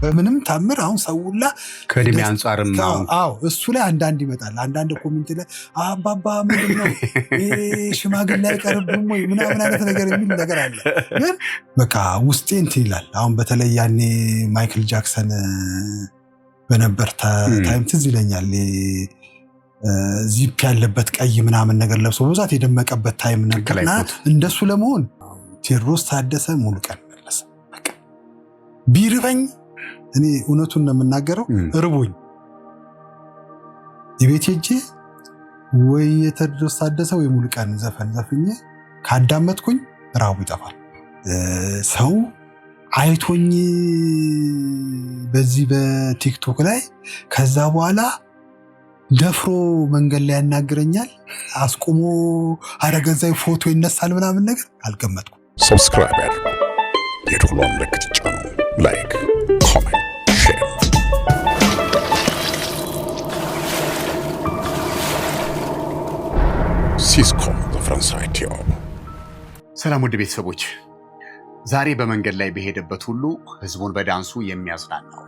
በምንም ታምር አሁን ሰውላ ከእድሜ አንጻርም አዎ እሱ ላይ አንዳንድ ይመጣል። አንዳንድ ኮሜንት ላይ አባባ ምንድን ነው ሽማግሌ አይቀርብም ወይ ምናምን አይነት ነገር የሚል ነገር አለ። ግን በቃ ውስጤ እንትን ይላል። አሁን በተለይ ያኔ ማይክል ጃክሰን በነበር ታይም ትዝ ይለኛል። ዚፕ ያለበት ቀይ ምናምን ነገር ለብሶ በብዛት የደመቀበት ታይም ነበርና እንደሱ ለመሆን ቴዎድሮስ ታደሰ ሙሉቀን መለሰ በቃ ቢርበኝ እኔ እውነቱን ነው የምናገረው እርቦኝ የቤት ሄጄ ወይ የቴዎድሮስ ታደሰ ወይ ሙሉቀን ዘፈን ዘፍኜ ካዳመጥኩኝ ራቡ ይጠፋል። ሰው አይቶኝ በዚህ በቲክቶክ ላይ ከዛ በኋላ ደፍሮ መንገድ ላይ ያናግረኛል አስቆሞ አረገዛይ ፎቶ ይነሳል ምናምን ነገር አልገመትኩም። ሰብስክራይብ ያድርጉ፣ የደወሉን ምልክት ይጫኑ፣ ላይክ ኮሜንት ሼር። ሲስኮ ፈረንሳይ ቲዩብ። ሰላም ውድ ቤተሰቦች፣ ዛሬ በመንገድ ላይ በሄደበት ሁሉ ህዝቡን በዳንሱ የሚያዝናናው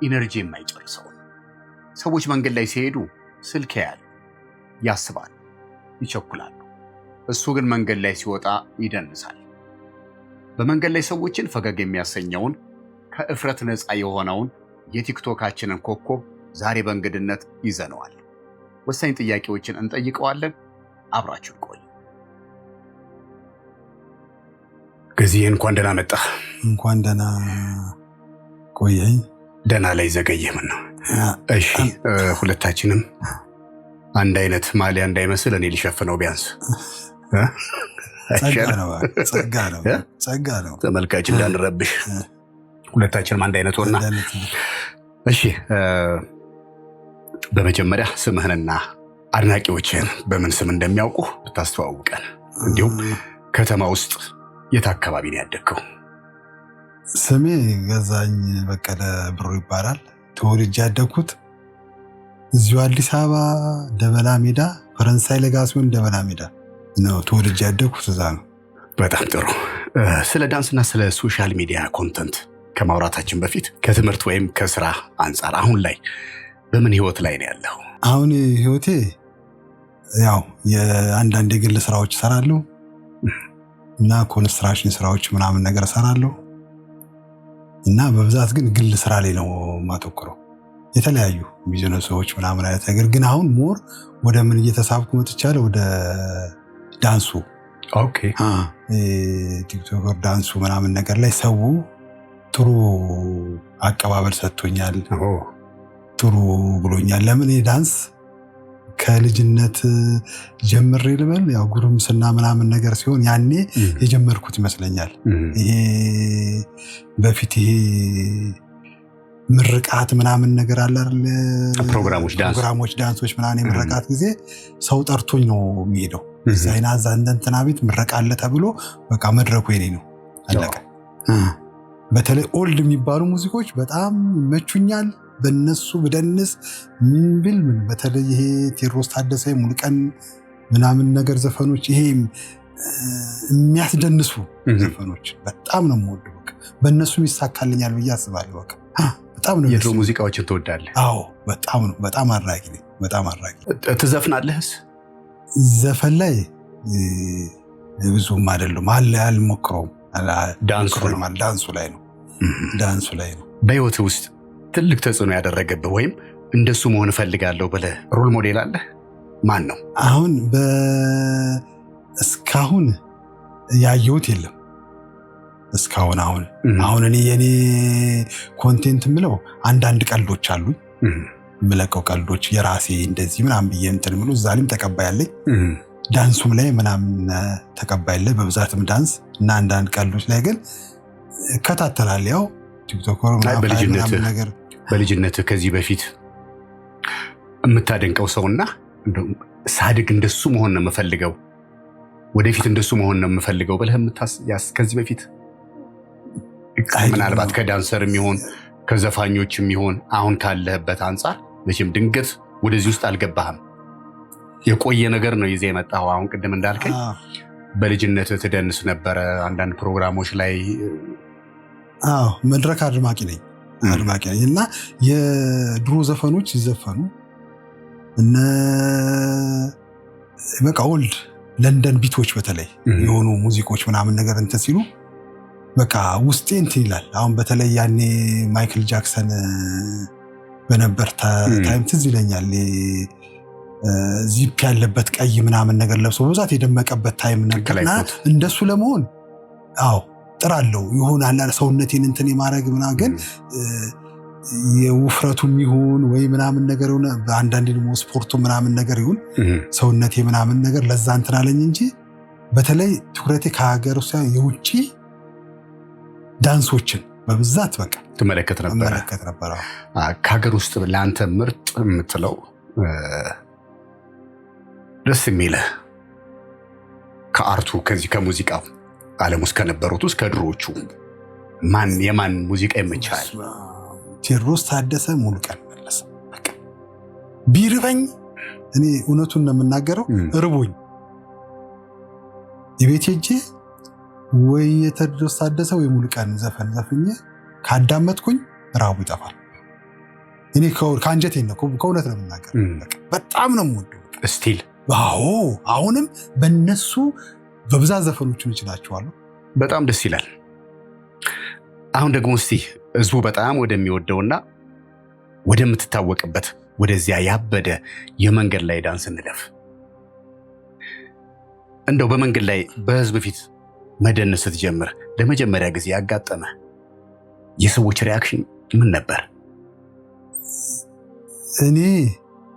ኢነርጂ የማይጨርሰው ሰዎች መንገድ ላይ ሲሄዱ ስልክ ያያሉ፣ ያስባሉ፣ ይቸኩላሉ። እሱ ግን መንገድ ላይ ሲወጣ ይደንሳል። በመንገድ ላይ ሰዎችን ፈገግ የሚያሰኘውን ከእፍረት ነፃ የሆነውን የቲክቶካችንን ኮከብ ዛሬ በእንግድነት ይዘነዋል። ወሳኝ ጥያቄዎችን እንጠይቀዋለን። አብራችሁን ቆዩ። ገዚዬ እንኳን ደህና መጣ። እንኳን ደህና ቆየኝ። ደህና ላይ ዘገየም ነው። እሺ ሁለታችንም አንድ አይነት ማሊያ እንዳይመስል እኔ ሊሸፍነው ቢያንስ ጸጋ ነው ተመልካች እንዳንረብሽ ሁለታችንም አንድ አይነት ሆና። እሺ በመጀመሪያ ስምህንና አድናቂዎችን በምን ስም እንደሚያውቁ ብታስተዋውቀን፣ እንዲሁም ከተማ ውስጥ የት አካባቢ ነው ያደግከው? ስሜ ገዛኝ በቀለ ብሩ ይባላል። ተወልጄ ያደግኩት እዚሁ አዲስ አበባ ደበላ ሜዳ ፈረንሳይ ለጋሲዮን ደበላ ሜዳ ነው ተወልጄ ያደግኩት፣ እዛ ነው። በጣም ጥሩ። ስለ ዳንስና ስለ ሶሻል ሚዲያ ኮንተንት ከማውራታችን በፊት ከትምህርት ወይም ከስራ አንጻር አሁን ላይ በምን ህይወት ላይ ነው ያለው? አሁን ህይወቴ ያው የአንዳንድ የግል ስራዎች እሰራለሁ እና ኮንስትራክሽን ስራዎች ምናምን ነገር እሰራለሁ እና በብዛት ግን ግል ስራ ላይ ነው ማተኮረው። የተለያዩ ቢዝነሶች ምናምን አይነት ነገር ግን አሁን ሞር ወደ ምን እየተሳብኩ መጥቻለሁ፣ ወደ ዳንሱ። ኦኬ ቲክቶከር ዳንሱ ምናምን ነገር ላይ ሰው ጥሩ አቀባበል ሰጥቶኛል፣ ጥሩ ብሎኛል። ለምን ዳንስ ከልጅነት ጀምሬ ልበል ያው ጉርምስና ምናምን ነገር ሲሆን ያኔ የጀመርኩት ይመስለኛል። ይሄ በፊት ይሄ ምርቃት ምናምን ነገር አለ አይደል? ፕሮግራሞች ዳንሶች ምናምን የምርቃት ጊዜ ሰው ጠርቶኝ ነው የሚሄደው። ዛይና ዛንደንትና ቤት ምርቃ አለ ተብሎ በቃ መድረኩ የኔ ነው፣ አለቀ። በተለይ ኦልድ የሚባሉ ሙዚቆች በጣም ይመቹኛል። በእነሱ ብደንስ ምን ብል ምን በተለይ ይሄ ቴዎድሮስ ታደሰ ሙሉቀን ምናምን ነገር ዘፈኖች ይሄ የሚያስደንሱ ዘፈኖች በጣም ነው የምወደው። በቃ በእነሱ ይሳካልኛል ብዬ አስባለሁ። በቃ በጣም ነው። የድሮ ሙዚቃዎችን ትወዳለህ? አዎ በጣም ነው። በጣም አድራጊ ነኝ። በጣም አድራጊ። ትዘፍናለህስ? ዘፈን ላይ ብዙም አይደለም አልሞክረውም። ዳንሱ ላይ ነው። በህይወት ውስጥ ትልቅ ተጽዕኖ ያደረገብህ ወይም እንደሱ መሆን እፈልጋለሁ ብለህ ሮል ሞዴል አለህ? ማን ነው? አሁን እስካሁን ያየሁት የለም። እስካሁን አሁን እኔ የኔ ኮንቴንት ምለው አንዳንድ ቀልዶች አሉ ምለቀው ቀልዶች የራሴ እንደዚህ ምናምን ብዬ እንትን ምለው እዛ ላይም ተቀባያለኝ። ዳንሱም ላይ ምናምን ተቀባያለኝ። በብዛትም ዳንስ እና አንዳንድ ቀልዶች ላይ ግን እከታተላለሁ። ያው ቲክቶከር ምናምን ነገር በልጅነት ከዚህ በፊት የምታደንቀው ሰውና ሳድግ እንደሱ መሆን ነው የምፈልገው ወደፊት እንደሱ መሆን ነው የምፈልገው ብለህ ከዚህ በፊት ምናልባት ከዳንሰርም ይሆን ከዘፋኞችም ይሆን አሁን ካለህበት አንጻር መቼም ድንገት ወደዚህ ውስጥ አልገባህም፣ የቆየ ነገር ነው ይዘህ የመጣው። አሁን ቅድም እንዳልከኝ በልጅነት ትደንስ ነበረ አንዳንድ ፕሮግራሞች ላይ። መድረክ አድማቂ ነኝ አድማቂ ነኝ እና የድሮ ዘፈኖች ሲዘፈኑ እነ በቃ ኦልድ ለንደን ቢቶች በተለይ የሆኑ ሙዚቆች ምናምን ነገር እንትን ሲሉ በቃ ውስጤ እንትን ይላል። አሁን በተለይ ያኔ ማይክል ጃክሰን በነበር ታይም ትዝ ይለኛል። ዚፕ ያለበት ቀይ ምናምን ነገር ለብሶ በብዛት የደመቀበት ታይም ነበርና እንደሱ ለመሆን ጥራለሁ ይሆናል ሰውነቴን እንትን የማድረግ ምናምን ግን የውፍረቱም ይሁን ወይ ምናምን ነገር ሆነ በአንዳንድ ደግሞ ስፖርቱ ምናምን ነገር ይሁን ሰውነቴ ምናምን ነገር ለዛ እንትን አለኝ እንጂ በተለይ ትኩረቴ ከሀገር ውስጥ የውጪ ዳንሶችን በብዛት በቃ ትመለከት ነበር። ከሀገር ውስጥ ለአንተ ምርጥ የምትለው ደስ የሚልህ ከአርቱ ከዚህ ከሙዚቃው ዓለም ውስጥ ከነበሩት ውስጥ ከድሮዎቹ የማን ሙዚቃ ይመቻል? ቴዎድሮስ ታደሰ፣ ሙሉቀን መለሰ። በቃ ቢርበኝ እኔ እውነቱን ነው የምናገረው፣ እርቦኝ የቤት ሄጄ ወይ የቴዎድሮስ ታደሰ ወይ ሙሉቀን ዘፈን ዘፍኜ ካዳመጥኩኝ ራቡ ይጠፋል። እኔ ከአንጀቴ ነው ከእውነት ነው የምናገረው። በጣም ነው የምወደው ስቲል። አሁንም በእነሱ በብዛት ዘፈኖችን እችላቸዋለሁ። በጣም ደስ ይላል። አሁን ደግሞ እስቲ ህዝቡ በጣም ወደሚወደውና ወደምትታወቅበት ወደዚያ ያበደ የመንገድ ላይ ዳንስ እንለፍ። እንደው በመንገድ ላይ በህዝብ ፊት መደነስ ስትጀምር ለመጀመሪያ ጊዜ ያጋጠመ የሰዎች ሪያክሽን ምን ነበር? እኔ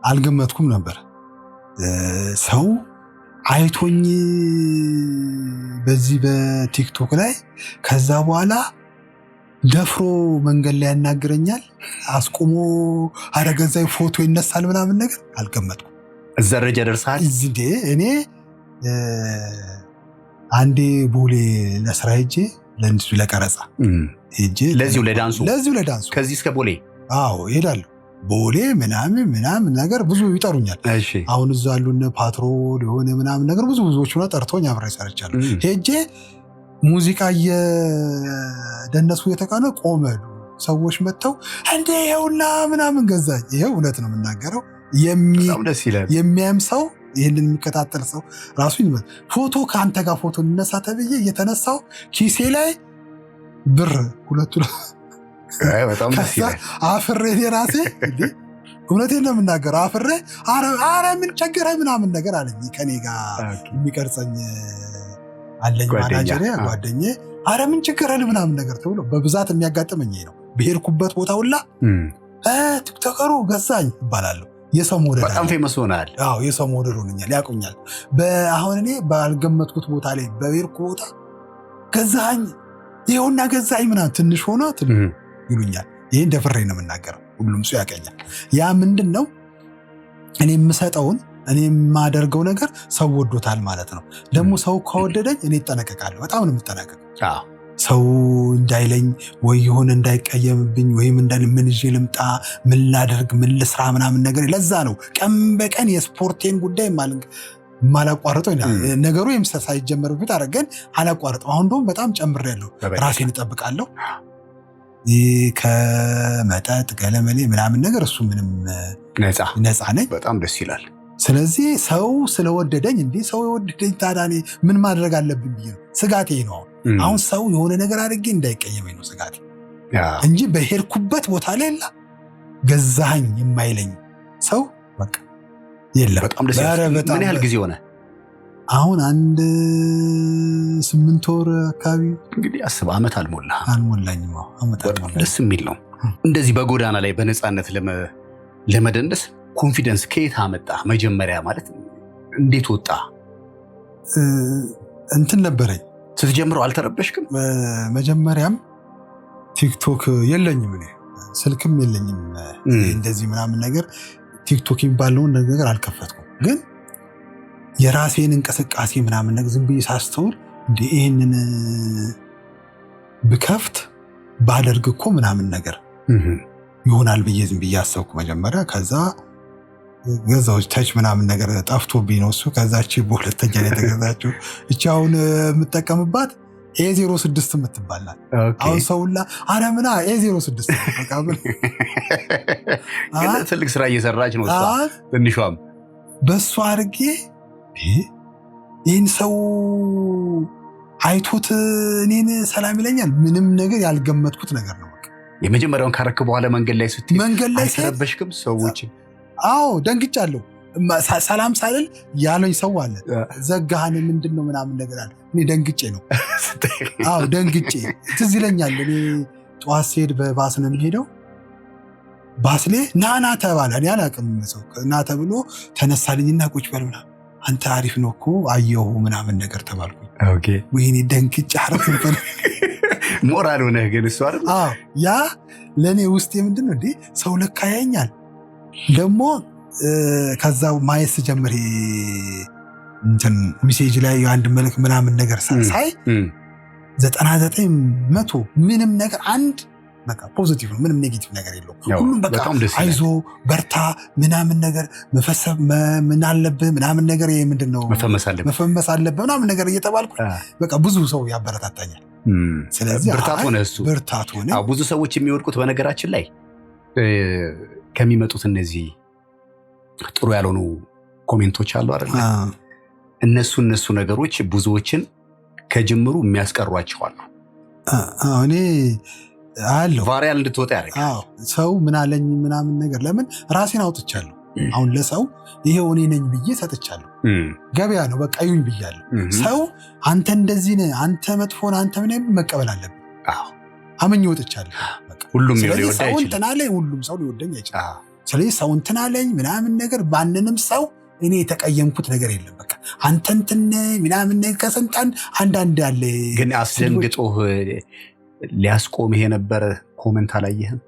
አልገመትኩም ነበር። ሰው አይቶኝ በዚህ በቲክቶክ ላይ ከዛ በኋላ ደፍሮ መንገድ ላይ ያናግረኛል፣ አስቆሞ አረገዛይ ፎቶ ይነሳል ምናምን ነገር አልገመትኩም። እዛ ደረጃ ደርሰሃል? እኔ አንዴ ቦሌ ለስራ ሄጄ ለእንዲሁ ለቀረጻ ሄጄ ለዚሁ ለዳንሱ ከዚህ እስከ ቦሌ እሄዳለሁ። ቦሌ ምናምን ነገር ብዙ ይጠሩኛል። አሁን እዛ ያሉን ፓትሮል የሆነ ምናምን ነገር ብዙዎች ሆነ ጠርቶኝ አብሬ ሰርቻለሁ። ሄጄ ሙዚቃ እየደነሱ የተቃነ ቆመሉ ሰዎች መጥተው እንዴ ይኸውና ምናምን ገዛኝ። ይኸው እውነት ነው የምናገረው። የሚያም ሰው ይህንን የሚከታተል ሰው ራሱ ፎቶ ከአንተ ጋር ፎቶ እነሳ ተብዬ እየተነሳው ኪሴ ላይ ብር ሁለቱ በጣም ደስ ይላል። አፍሬ ራሴ እውነቴን ነው የምናገረው። አፍሬ አረ ምን ቸገረ ምናምን ነገር አለኝ። ከኔ ጋር የሚቀርጸኝ አለኝ ማናጀሬ ጓደኛዬ። አረ ምን ቸገረ ምናምን ነገር ተብሎ በብዛት የሚያጋጥመኝ ነው። በሄድኩበት ቦታ ሁላ ቲክቶከሩ ገዛኝ ይባላለሁ። የሰው ሞዴል በጣም ፌመስ ሆናል። የሰው ሞዴል ሆነኛል፣ ያውቁኛል። አሁን እኔ ባልገመትኩት ቦታ ላይ በሄድኩ ቦታ ገዛኝ ይኸውና ገዛኝ ምናምን ትንሽ ሆኖ ይሉኛል። ይሄን ደፍሬ ነው የምናገረው። ሁሉም ሰው ያቀኛል። ያ ምንድን ነው እኔ የምሰጠውን እኔ የማደርገው ነገር ሰው ወዶታል ማለት ነው። ደግሞ ሰው ከወደደኝ እኔ እጠነቀቃለሁ። በጣም ነው የምጠነቀቀው። ሰው እንዳይለኝ ወይ የሆነ እንዳይቀየምብኝ ወይም ምን ይዤ ልምጣ ምን ላደርግ ምን ልስራ ምናምን ነገር። ለዛ ነው ቀን በቀን የስፖርቴን ጉዳይ ማላቋርጠው ነገሩ ሳይጀመር በፊት አደረገን አላቋርጠው። አሁን ደግሞ በጣም ጨምሬያለሁ። ራሴን እጠብቃለሁ ከመጠጥ ገለመሌ ምናምን ነገር። እሱ ምንም ነፃ ነኝ። በጣም ደስ ይላል። ስለዚህ ሰው ስለወደደኝ ሰው የወደደኝ ታዲያ እኔ ምን ማድረግ አለብኝ ብዬ ነው ስጋቴ ነው። አሁን ሰው የሆነ ነገር አድርጌ እንዳይቀየመኝ ነው ስጋቴ እንጂ በሄድኩበት ቦታ ሌላ ገዛኝ የማይለኝ ሰው በቃ የለም። በጣም ደስ ይላል። ምን ያህል ጊዜ ሆነ? አሁን 8 ወር አካባቢ እንግዲህ አስብ። ዓመት አልሞላኝም። ደስ የሚል ነው። እንደዚህ በጎዳና ላይ በነፃነት ለመደነስ ኮንፊደንስ ከየት አመጣ? መጀመሪያ ማለት እንዴት ወጣ? እንትን ነበረኝ። ስትጀምረው አልተረበሽክም? መጀመሪያም ቲክቶክ የለኝም፣ እኔ ስልክም የለኝም እንደዚህ ምናምን ነገር ቲክቶክ የሚባለውን ነገር አልከፈትኩም። ግን የራሴን እንቅስቃሴ ምናምን ነገር ዝም ብዬ ሳስተውል ይህንን ብከፍት ባደርግ እኮ ምናምን ነገር ይሆናል ብዬ ዝም ብዬ አሰብኩ መጀመሪያ። ከዛ ገዛዎች ታች ምናምን ነገር ጠፍቶብኝ ነው እሱ። ከዛች በሁለተኛ ላይ ተገዛችው እቺ አሁን የምጠቀምባት A06 የምትባላል አሁን ሰውላ አረምና A06 በቃ ትልቅ ስራ እየሰራች ነው እሷ ትንሿም በሷ አድርጌ ይህን ሰው አይቶት እኔን ሰላም ይለኛል። ምንም ነገር ያልገመትኩት ነገር ነው። የመጀመሪያውን ካረክ በኋላ መንገድ ላይ ስትይ አይተረበሽክም? ሰዎች አዎ ደንግጫለሁ። ሰላም ሳልል ያለኝ ሰው አለ ዘጋህን ምንድነው ምናምን ነገር አለ። እኔ ደንግጬ ነው አዎ ደንግጬ ትዝ ይለኛል። እኔ ጠዋት ስሄድ በባስ ነው የሚሄደው። ባስ ላይ ና ተባለ። እኔ አላውቅም ሰው ና ተብሎ ተነሳልኝና ቁጭ በል ምናምን አንተ አሪፍ ነው እኮ አየሁ ምናምን ነገር ተባልኩኝ። ኦኬ ወይኔ ደንግጬ አረፍ እንፈል ሞራል ሆነህ ግን እሱ አይደል? አዎ ያ ለኔ ውስጥ ምንድነው እንዴ ሰው ለካ ያየኛል ደግሞ ከዛው ማየት ጀመረ። እንትን ሜሴጅ ላይ አንድ መልክ ምናምን ነገር ሳይ 99% ምንም ነገር አንድ በቃ ፖዚቲቭ ነው። ምንም ኔጌቲቭ ነገር የለውም። ሁሉም በቃ አይዞ በርታ ምናምን ነገር መፈሰብ ምን አለብህ ምናምን ነገር ይሄ ምንድነው መፈመስ አለብህ ምናምን ነገር እየተባልኩ በቃ ብዙ ሰው ያበረታታኛል። ስለዚህ ብርታት ሆነ። ብዙ ሰዎች የሚወድቁት በነገራችን ላይ ከሚመጡት እነዚህ ጥሩ ያልሆኑ ኮሜንቶች አሉ አይደል? እነሱ ነገሮች ብዙዎችን ከጅምሩ የሚያስቀሯቸው አሉ። እኔ አለው ቫሪያል እንድትወጣ ያደርጋል። ሰው ምን አለኝ ምናምን ነገር ለምን ራሴን አውጥቻለሁ። አሁን ለሰው ይሄው እኔ ነኝ ብዬ ሰጥቻለሁ። ገበያ ነው በቃ ይሁን ብያለሁ። ሰው አንተ እንደዚህ ነህ አንተ መጥፎ ነህ አንተ ምን መቀበል አለብኝ። አመኝ ወጥቻለሁ። ሁሉም ይወደኝ ሰው እንትና ላይ ሁሉም ሰው ሊወደኝ አይችልም። ስለዚህ ሰው እንትና አለኝ ምናምን ነገር ባንንም ሰው እኔ የተቀየምኩት ነገር የለም። በቃ አንተ እንትን ምናምን ነገር ከሰንጣን አንዳንድ ያለ ግን አስደንግጦህ ሊያስቆምህ የነበረ ኮሜንት አላየህም?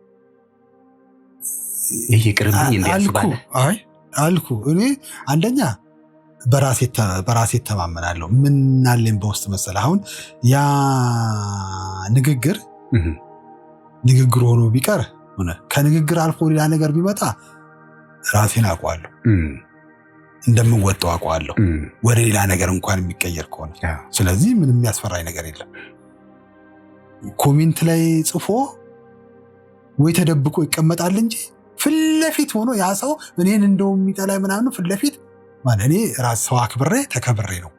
ይሄ ቅርብኝ እንዲያስባለ አልኩ። እኔ አንደኛ በራሴ ተማመናለሁ። ምን አለኝ በውስጥ መሰለህ አሁን ያ ንግግር ሆኖ ቢቀር ከንግግር አልፎ ሌላ ነገር ቢመጣ ራሴን አውቀዋለሁ፣ እንደምወጣው አውቀዋለሁ ወደ ሌላ ነገር እንኳን የሚቀየር ከሆነ። ስለዚህ ምንም የሚያስፈራኝ ነገር የለም። ኮሜንት ላይ ጽፎ ወይ ተደብቆ ይቀመጣል እንጂ ፍለፊት ሆኖ ያ ሰው እኔን እንደው የሚጠላ ምናምን ፍለፊት ማለት እኔ ራስ ሰው አክብሬ ተከብሬ ነው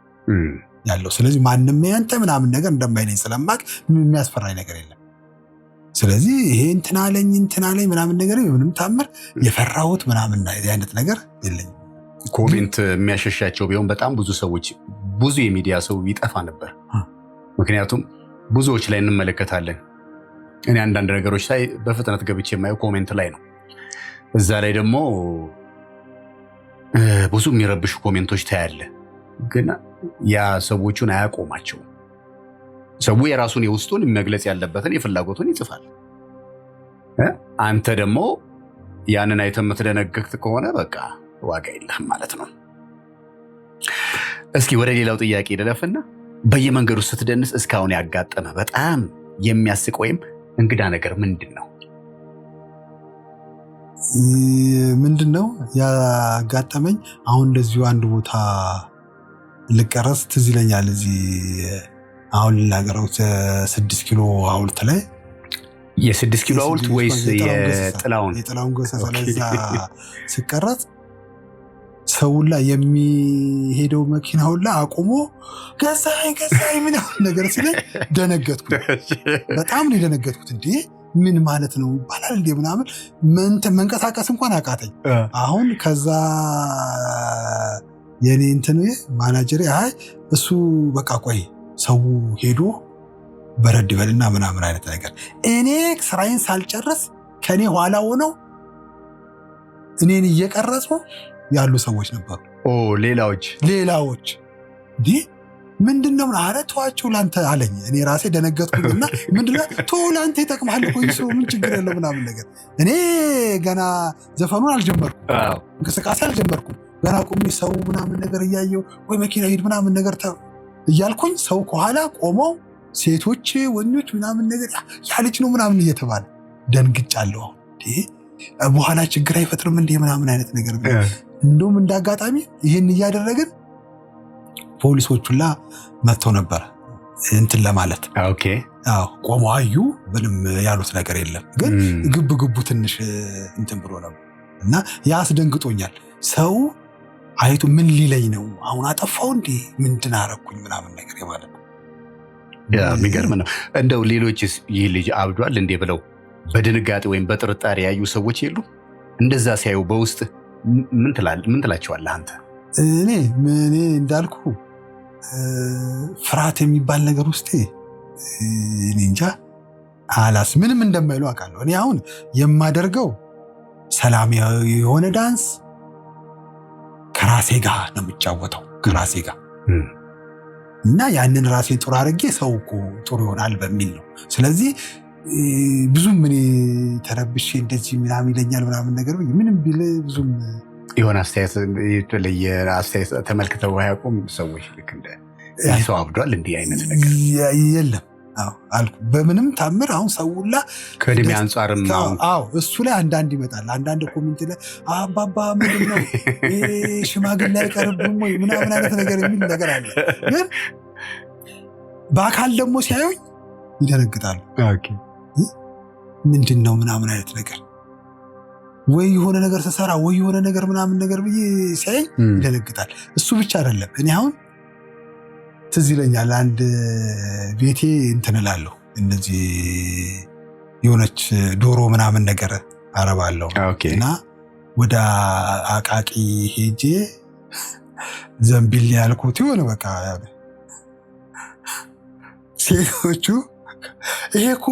ያለው። ስለዚህ ማንም ያንተ ምናምን ነገር እንደማይነኝ ስለማቅ ምንም የሚያስፈራኝ ነገር የለም። ስለዚህ ይሄ እንትና አለኝ ምናምን ነገር ምንም ታምር የፈራሁት ምናምን አይነት ነገር የለኝም። ኮሜንት የሚያሸሻቸው ቢሆን በጣም ብዙ ሰዎች ብዙ የሚዲያ ሰው ይጠፋ ነበር። ምክንያቱም ብዙዎች ላይ እንመለከታለን። እኔ አንዳንድ ነገሮች ላይ በፍጥነት ገብቼ የማየው ኮሜንት ላይ ነው። እዛ ላይ ደግሞ ብዙ የሚረብሹ ኮሜንቶች ታያለ። ግን ያ ሰዎቹን አያቆማቸውም። ሰው የራሱን የውስጡን መግለጽ ያለበትን የፍላጎቱን ይጽፋል። አንተ ደግሞ ያንን አይተህ የምትደነግጥ ከሆነ በቃ ዋጋ የለህም ማለት ነው። እስኪ ወደ ሌላው ጥያቄ ልለፍና በየመንገዱ ስትደንስ እስካሁን ያጋጠመ በጣም የሚያስቅ ወይም እንግዳ ነገር ምንድነው? ምንድነው ያጋጠመኝ? አሁን እንደዚሁ አንድ ቦታ ልቀረጽ ትዝ ይለኛል። እዚህ አሁን ልናገረው 6 ኪሎ ሐውልት ላይ የ6 ኪሎ ሐውልት ወይስ የጥላውን ገሰሰ ለዛ ስቀረጽ ሰውላ የሚሄደው መኪና ሁላ አቁሞ ገዛኝ ምናምን ነገር ሲለኝ ደነገጥኩ። በጣም ነው የደነገጥኩት። እንዴ ምን ማለት ነው ይባላል እንዴ ምናምን መንቀሳቀስ እንኳን አቃተኝ። አሁን ከዛ የኔ እንትን ማናጀር እሱ በቃ ቆይ ሰው ሄዶ በረድ በልና ምናምን አይነት ነገር እኔ ስራዬን ሳልጨርስ ከኔ ኋላ ሆነው እኔን እየቀረጹ ያሉ ሰዎች ነበሩ። ሌላዎች ዲ ምንድነው ተዋቸው ላንተ አለኝ። እኔ ራሴ ደነገጥኩና ምንድነው ላንተ ይጠቅማል እኮ ይሱ ምን ችግር የለው ምናምን ነገር። እኔ ገና ዘፈኑን አልጀመርኩም፣ እንቅስቃሴ አልጀመርኩም። ገና ቁሚ ሰው ምናምን ነገር እያየው ወይ መኪና ሂድ ምናምን ነገር እያልኩኝ ሰው ከኋላ ቆመው ሴቶች ወንዶች ምናምን ነገር ያ ልጅ ነው ምናምን እየተባለ ደንግጫለሁ። በኋላ ችግር አይፈጥርም እንዴ ምናምን አይነት ነገር። እንደውም እንዳጋጣሚ ይሄን እያደረግን ፖሊሶች ሁላ መጥተው ነበር። እንትን ለማለት ኦኬ ቆሞ አዩ ምንም ያሉት ነገር የለም ግን ግብ ትንሽ እንትን ብሎ ነበር እና ያስደንግጦኛል ሰው አይቱ ምን ሊለኝ ነው አሁን አጠፋው እንዴ ምንድን አረኩኝ ምናምን ነገር ማለት ነው የሚገርም ነው እንደው ሌሎችስ ይህ ልጅ አብዷል እንዴ ብለው በድንጋጤ ወይም በጥርጣሬ ያዩ ሰዎች የሉ እንደዛ ሲያዩ በውስጥ ምን ትላቸዋለህ አንተ እኔ እንዳልኩ ፍርሃት የሚባል ነገር ውስጥ እኔ እንጃ አላስ ምንም እንደማይሉ አውቃለሁ እኔ አሁን የማደርገው ሰላማዊ የሆነ ዳንስ ከራሴ ጋር ነው የምጫወተው ከራሴ ጋር እና ያንን ራሴ ጥሩ አድርጌ ሰው እኮ ጥሩ ይሆናል በሚል ነው ስለዚህ ብዙም ምን ተረብሼ እንደዚህ ምናምን ይለኛል ምናምን ነገር ምንም ቢል ብዙም የሆነ አስተያየት ተመልክተው አያውቁም ሰዎች ልክ እንደ ሰው አብዷል እንዲህ አይነት ነገር የለም አልኩ በምንም ታምር አሁን ሰውላ ከእድሜ አንጻርም እሱ ላይ አንዳንድ ይመጣል አንዳንድ ኮሜንት ላይ አባባ ምንድን ነው ሽማግሌ አይቀርብም ወይ ምናምን አይነት ነገር የሚል ነገር አለ ግን በአካል ደግሞ ሲያዩኝ ይደነግጣሉ ምንድን ነው ምናምን አይነት ነገር ወይ የሆነ ነገር ተሰራ ወይ የሆነ ነገር ምናምን ነገር ብዬ ሲያይ ይደነግጣል እሱ ብቻ አይደለም እኔ አሁን ትዝ ይለኛል አንድ ቤቴ እንትን እላለሁ እነዚህ የሆነች ዶሮ ምናምን ነገር አረባለሁ እና ወደ አቃቂ ሄጄ ዘንቢል ያልኩት የሆነ በቃ ሴቶቹ ይሄ እኮ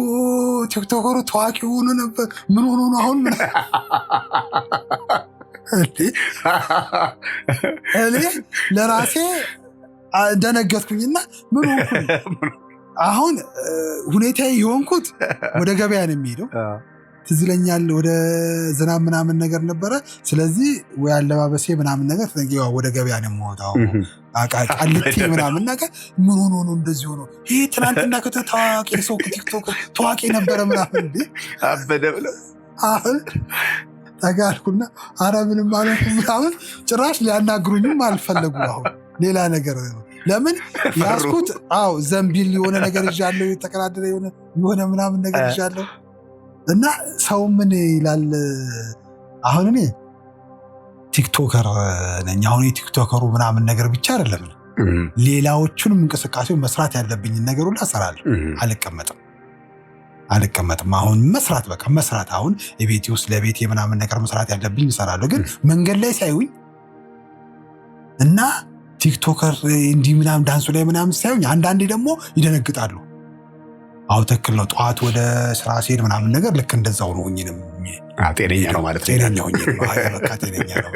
ቲክቶከሩ ታዋቂ ሆኖ ነበር ምን ሆኖ ነው አሁን እኔ ለራሴ ደነገጥኩኝና ምን ሆንኩኝ አሁን ሁኔታዬ የሆንኩት ወደ ገበያ ነው የሚሄደው ትዝ ይለኛል ወደ ዝናብ ምናምን ነገር ነበረ ስለዚህ ወይ አለባበሴ ምናምን ነገር ተንገው ወደ ገበያ ነው የምወጣው ቃልቲ ምናምን ነገር ምን ሆኖ ነው እንደዚህ ሆኖ ይሄ ትናንትና ከተታዋቂ ሰው ቲክቶክ ታዋቂ ነበረ ምናምን እንዴ አበደ ብለው አሁን ተጋልኩና ኧረ ምንም ማለት ምናምን ጭራሽ ሊያናግሩኝም አልፈለጉ አሁን ሌላ ነገር ለምን ያስኩት ዘንቢል የሆነ ነገር ይዣለሁ የተቀዳደረ የሆነ ምናምን ነገር ይዣለሁ እና ሰው ምን ይላል አሁን እኔ ቲክቶከር ነኝ አሁን የቲክቶከሩ ምናምን ነገር ብቻ አይደለም ሌላዎቹንም እንቅስቃሴው መስራት ያለብኝን ነገር ሁሉ እሰራለሁ አልቀመጥም አሁን መስራት በቃ መስራት አሁን የቤቴ ውስጥ ለቤቴ ምናምን ነገር መስራት ያለብኝ እሰራለሁ ግን መንገድ ላይ ሳይውኝ እና ቲክቶከር እንዲህ ምናምን ዳንሱ ላይ ምናምን ሳይሆን አንዳንዴ ደግሞ ይደነግጣሉ ትክክል ነው ጠዋት ወደ ስራ ሲሄድ ምናምን ነገር ልክ እንደዛው ነው ሆኝንም ጤነኛ ነው ማለት ጤነኛ በቃ ጤነኛ ነው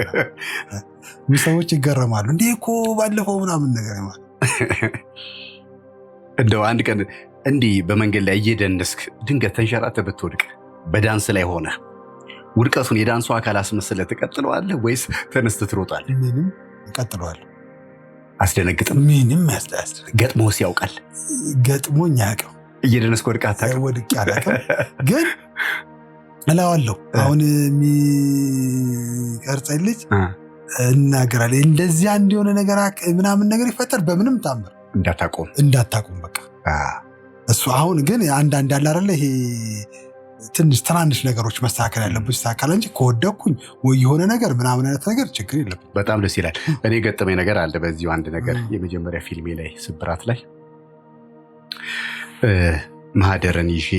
ሰዎች ይገረማሉ እንዴ እኮ ባለፈው ምናምን ነገር ማለት እንደው አንድ ቀን እንዲህ በመንገድ ላይ እየደነስክ ድንገት ተንሸራተህ ብትወድቅ በዳንስ ላይ ሆነ ውድቀቱን የዳንሱ አካል አስመስለህ ትቀጥለዋለህ ወይስ ተነስተህ ትሮጣለህ ምንም እቀጥለዋለሁ አስደነግጥም ምንም ያስደነግጥ ገጥሞስ ያውቃል ገጥሞኝ ያውቃል እየደነስክ ወድቀህ አታውቅም ወድቄ አላውቅም ግን እላዋለሁ አሁን የሚቀርጸኝ ልጅ እናገራለሁ እንደዚህ አንድ የሆነ ነገር ምናምን ነገር ይፈጠር በምንም ታምር እንዳታቆም በቃ እሱ አሁን ግን አንዳንድ ያለ አይደለ ይሄ ትንሽ ትናንሽ ነገሮች መስተካከል ያለብኝ ተስተካከለ እንጂ ከወደኩኝ ወይ የሆነ ነገር ምናምን አይነት ነገር ችግር የለም በጣም ደስ ይላል እኔ ገጠመኝ ነገር አለ በዚሁ አንድ ነገር የመጀመሪያ ፊልሜ ላይ ስብራት ላይ ማህደርን ይዤ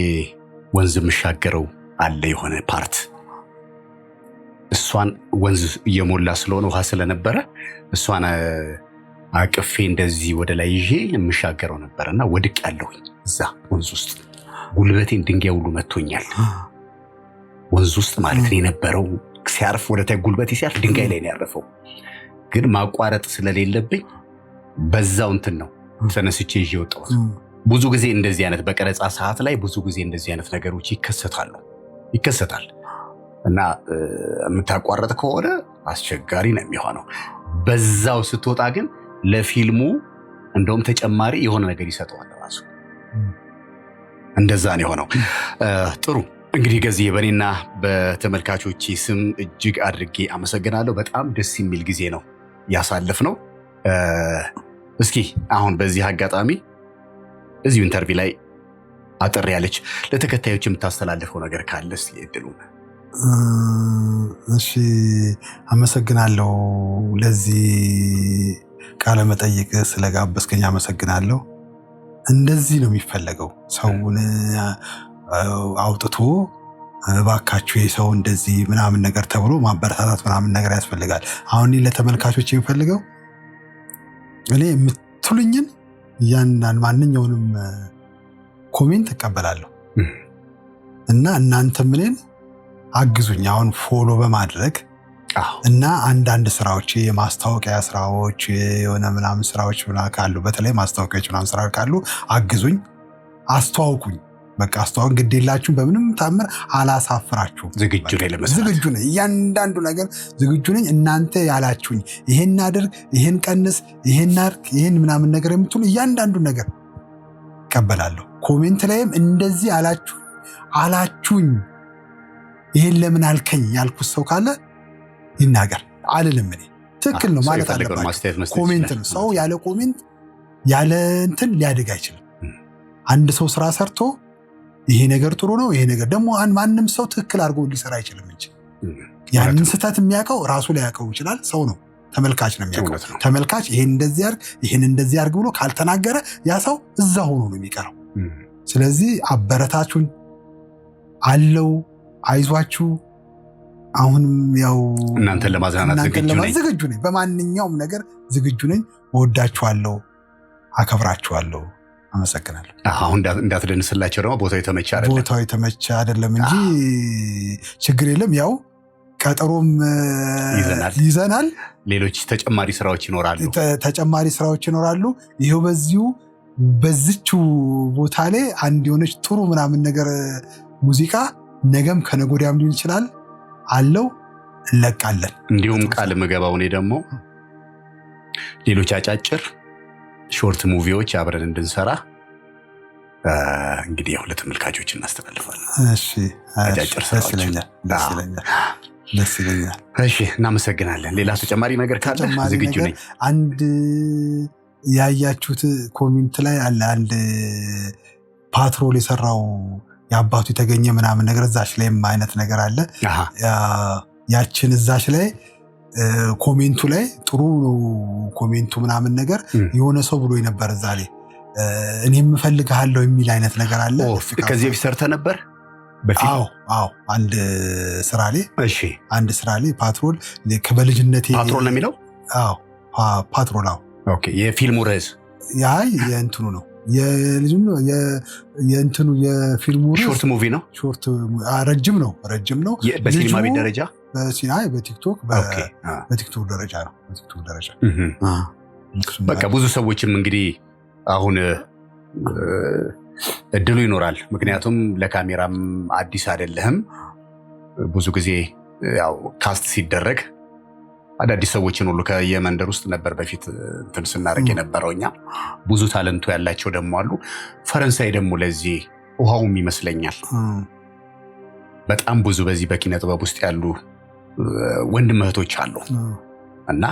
ወንዝ የምሻገረው አለ የሆነ ፓርት እሷን ወንዝ እየሞላ ስለሆነ ውሃ ስለነበረ እሷን አቅፌ እንደዚህ ወደ ላይ ይዤ የምሻገረው ነበርና ወድቅ ያለሁኝ እዛ ወንዝ ውስጥ ጉልበቴን ድንጋይ ሁሉ መቶኛል ወንዝ ውስጥ ማለት ነው የነበረው ሲያርፍ ወደ ታይ ጉልበቴ ሲያርፍ ድንጋይ ላይ ነው ያረፈው ግን ማቋረጥ ስለሌለብኝ በዛው እንትን ነው ተነስቼ ይዤ ወጣሁት ብዙ ጊዜ እንደዚህ አይነት በቀረጻ ሰዓት ላይ ብዙ ጊዜ እንደዚህ አይነት ነገሮች ይከሰታል እና የምታቋረጥ ከሆነ አስቸጋሪ ነው የሚሆነው በዛው ስትወጣ ግን ለፊልሙ እንደውም ተጨማሪ የሆነ ነገር ይሰጠዋል ራሱ እንደዛ ነው የሆነው ጥሩ እንግዲህ ገዚህ በእኔና በተመልካቾቼ ስም እጅግ አድርጌ አመሰግናለሁ በጣም ደስ የሚል ጊዜ ነው ያሳለፍነው እስኪ አሁን በዚህ አጋጣሚ እዚሁ ኢንተርቪው ላይ አጥር ያለች ለተከታዮች የምታስተላልፈው ነገር ካለ እስኪ እድሉ። እሺ አመሰግናለሁ። ለዚህ ቃለ መጠይቅ ስለጋበዝከኝ አመሰግናለሁ። እንደዚህ ነው የሚፈለገው። ሰውን አውጥቶ ባካችሁ የሰው እንደዚህ ምናምን ነገር ተብሎ ማበረታታት ምናምን ነገር ያስፈልጋል። አሁን ለተመልካቾች የሚፈልገው እኔ የምትሉኝን እያንዳንድ ማንኛውንም ኮሜንት እቀበላለሁ እና እናንተም እኔን አግዙኝ። አሁን ፎሎ በማድረግ እና አንዳንድ ስራዎች የማስታወቂያ ስራዎች የሆነ ምናምን ስራዎች ካሉ በተለይ ማስታወቂያዎች ምናምን ስራዎች ካሉ አግዙኝ፣ አስተዋውቁኝ። በቃ አስተዋውቅ፣ ግድ የላችሁም። በምንም ታምር አላሳፍራችሁም። ዝግጁ ነኝ ለመስራት፣ ዝግጁ ነኝ። እያንዳንዱ ነገር ዝግጁ ነኝ። እናንተ ያላችሁኝ ይሄን አድርግ፣ ይሄን ቀንስ፣ ይሄን አድርግ፣ ይሄን ምናምን ነገር የምትሉ እያንዳንዱ ነገር እቀበላለሁ። ኮሜንት ላይም እንደዚህ አላችሁኝ ይሄን ለምን አልከኝ ያልኩት ሰው ካለ ይናገር። አልልም እኔ ትክክል ነው ማለት አለባቸው። ኮሜንት ነው። ሰው ያለ ኮሜንት ያለ እንትን ሊያድግ አይችልም። አንድ ሰው ስራ ሰርቶ ይሄ ነገር ጥሩ ነው፣ ይሄ ነገር ደግሞ ማንም ሰው ትክክል አድርጎ ሊሰራ አይችልም እንጂ ያንን ስህተት የሚያውቀው ራሱ ሊያውቀው ይችላል። ሰው ነው፣ ተመልካች ነው የሚያውቀው። ተመልካች ይሄን እንደዚህ አድርግ፣ ይሄን እንደዚህ አድርግ ብሎ ካልተናገረ ያ ሰው እዛ ሆኖ ነው የሚቀረው። ስለዚህ አበረታችሁን አለው፣ አይዟችሁ። አሁንም ያው እናንተን ለማዝናናት ዝግጁ ነኝ። በማንኛውም ነገር ዝግጁ ነኝ። እወዳችኋለሁ፣ አከብራችኋለሁ። አመሰግናለሁ። አሁን እንዳትደንስላቸው ደግሞ ቦታው የተመቸ አይደለም። ቦታው የተመቸ አይደለም እንጂ ችግር የለም። ያው ቀጠሮም ይዘናል። ሌሎች ተጨማሪ ስራዎች ይኖራሉ። ይሄው በዚችው ቦታ ላይ አንድ የሆነች ጥሩ ምናምን ነገር ሙዚቃ ነገም ከነገ ወዲያም ሊሆን ይችላል አለው እንለቃለን። እንዲሁም ቃል ምገባው እኔ ደግሞ ሌሎች አጫጭር ሾርት ሙቪዎች አብረን እንድንሰራ እንግዲህ ያው ለተመልካቾች እናስተላልፋለን። እሺ አጫጭር ስራዎች ደስ ይለኛል። እሺ እናመሰግናለን። ሌላ ተጨማሪ ነገር ካለ ዝግጁ ነኝ። አንድ ያያችሁት ኮሜንት ላይ አለ፣ አንድ ፓትሮል የሰራው የአባቱ የተገኘ ምናምን ነገር እዛች ላይም አይነት ነገር አለ። ያችን እዛች ላይ ኮሜንቱ ላይ ጥሩ ኮሜንቱ ምናምን ነገር የሆነ ሰው ብሎ ነበር እዛ ላይ እኔም እፈልግሃለሁ የሚል አይነት ነገር አለ። ከዚህ በፊት ሰርተህ ነበር? አዎ አንድ ስራ ላይ ፓትሮል በልጅነቴ ፓትሮል ነው የሚለው? አዎ ፓትሮል። ኦኬ። የፊልሙ ርዕስ የእንትኑ ነው የእንትኑ የፊልሙ ሾርት ሙቪ ነው። ረጅም ነው። በሲኒማ ቤት ደረጃ በቲክቶክ ደረጃ ነው። በቃ ብዙ ሰዎችም እንግዲህ አሁን እድሉ ይኖራል። ምክንያቱም ለካሜራም አዲስ አይደለህም። ብዙ ጊዜ ያው ካስት ሲደረግ አዳዲስ ሰዎችን ሁሉ ከየመንደር ውስጥ ነበር በፊት እንትን ስናደርግ የነበረው እኛ። ብዙ ታለንቱ ያላቸው ደግሞ አሉ። ፈረንሳይ ደግሞ ለዚህ ውሃውም ይመስለኛል በጣም ብዙ በዚህ በኪነ ጥበብ ውስጥ ያሉ ወንድም እህቶች አሉ እና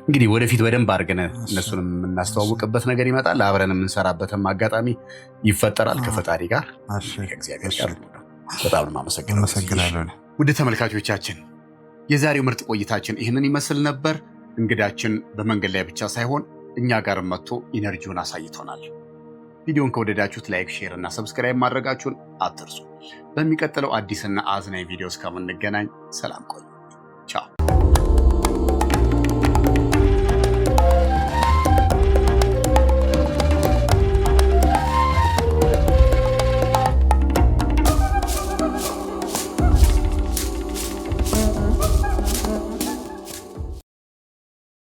እንግዲህ ወደፊት በደንብ አድርገን እነሱንም የምናስተዋውቅበት ነገር ይመጣል። አብረን የምንሰራበትም አጋጣሚ ይፈጠራል ከፈጣሪ ጋር ከእግዚአብሔር ጋር። በጣም ነው የማመሰግነው። ውድ ተመልካቾቻችን የዛሬው ምርጥ ቆይታችን ይህንን ይመስል ነበር። እንግዳችን በመንገድ ላይ ብቻ ሳይሆን እኛ ጋር መጥቶ ኢነርጂውን አሳይቶናል። ቪዲዮን ከወደዳችሁት ላይክ፣ ሼር እና ሰብስክራይብ ማድረጋችሁን አትርሱ። በሚቀጥለው አዲስና አዝናኝ ቪዲዮ እስከምንገናኝ ሰላም ቆዩ።